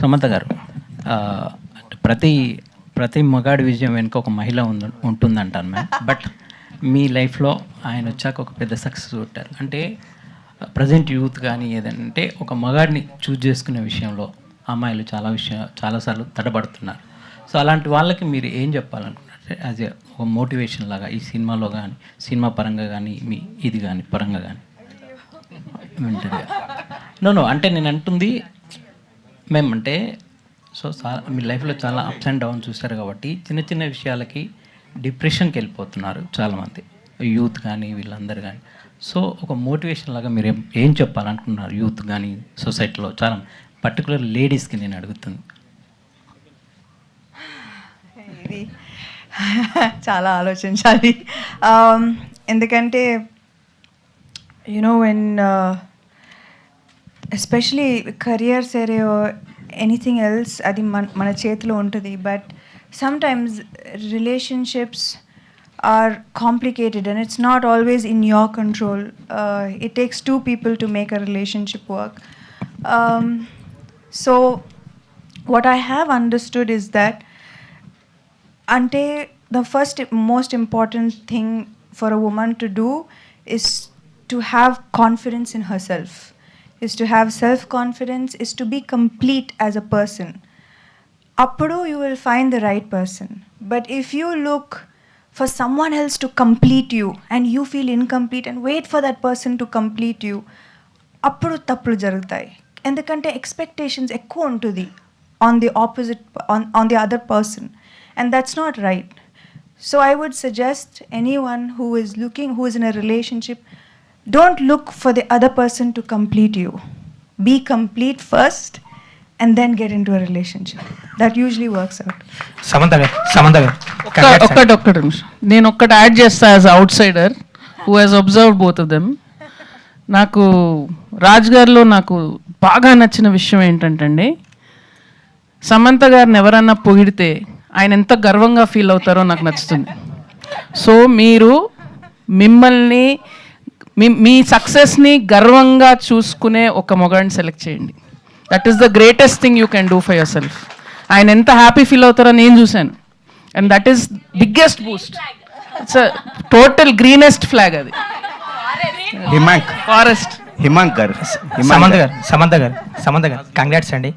సమంత గారు, ప్రతి ప్రతి మగాడి విజయం వెనుక ఒక మహిళ ఉంటుందంటాను మ్యామ్. బట్ మీ లైఫ్లో ఆయన వచ్చాక ఒక పెద్ద సక్సెస్ కొట్టారు. అంటే ప్రజెంట్ యూత్ కానీ ఏదంటే ఒక మగాడిని చూజ్ చేసుకునే విషయంలో అమ్మాయిలు చాలాసార్లు తడబడుతున్నారు. సో అలాంటి వాళ్ళకి మీరు ఏం చెప్పాలనుకున్నారు యాజ్ ఏ ఒక మోటివేషన్ లాగా ఈ సినిమాలో కానీ, సినిమా పరంగా కానీ, మీ ఇది కానీ పరంగా కానీ వింటది? నో అంటే నేను అంటుంది మేము అంటే సో మీ లైఫ్లో చాలా అప్స్ అండ్ డౌన్స్ చూస్తారు కాబట్టి చిన్న చిన్న విషయాలకి డిప్రెషన్కి వెళ్ళిపోతున్నారు చాలామంది, యూత్ కానీ వీళ్ళందరూ కానీ. సో ఒక మోటివేషన్ లాగా మీరు ఏం చెప్పాలనుకున్నారు యూత్ కానీ, సొసైటీలో చాలా పర్టికులర్ లేడీస్కి నేను అడుగుతుంది. ఇది చాలా ఆలోచించాలి. ఎందుకంటే యునో వెన్ ఎస్పెషలీ కెరియర్ సరే ఎనీథింగ్ ఎల్స్ అది మన చేతిలో ఉంటుంది. But sometimes relationships are complicated and it's not always in your control. It takes two people to make a relationship work. So what I have understood is that ante the first most important thing for a woman to do is to have confidence in herself, is to have self-confidence, is to be complete as a person. Appudu you will find the right person. But if you look for someone else to complete you and you feel incomplete and wait for that person to complete you, appudu tappulu jarugutayi. Endukante expectations ekku untudi on the opposite on the other person, and that's not right. So I would suggest anyone who is in a relationship, don't look for the other person to complete you. Be complete first and then get into a relationship. That usually works out. Samantha గారు ఒక్కటి నిమిషం నేను ఒక్కటి add చేస్తా as out cider who has observed both of them. నాకు రాజ్ గారిలో నాకు బాగా నచ్చిన విషయం ఏంటంటే అండి, సమంత గారిని ఎవరన్నా పొగిడితే ఆయన ఎంత గర్వంగా ఫీల్ అవుతారో నాకు నచ్చుతుంది. సో మీరు మిమ్మల్ని మీ సక్సెస్ని గర్వంగా చూసుకునే ఒక మొగాడిని సెలెక్ట్ చేయండి. That is the greatest thing you can do for your self. ఆయన ఎంత హ్యాపీ ఫీల్ అవుతారో నేను చూశాను. And that is biggest Boost. It's a total greenest flag అది. ఫారెస్ట్. హిమాంక్ గారు సమంత గారు కంగ్రాట్స్ అండి.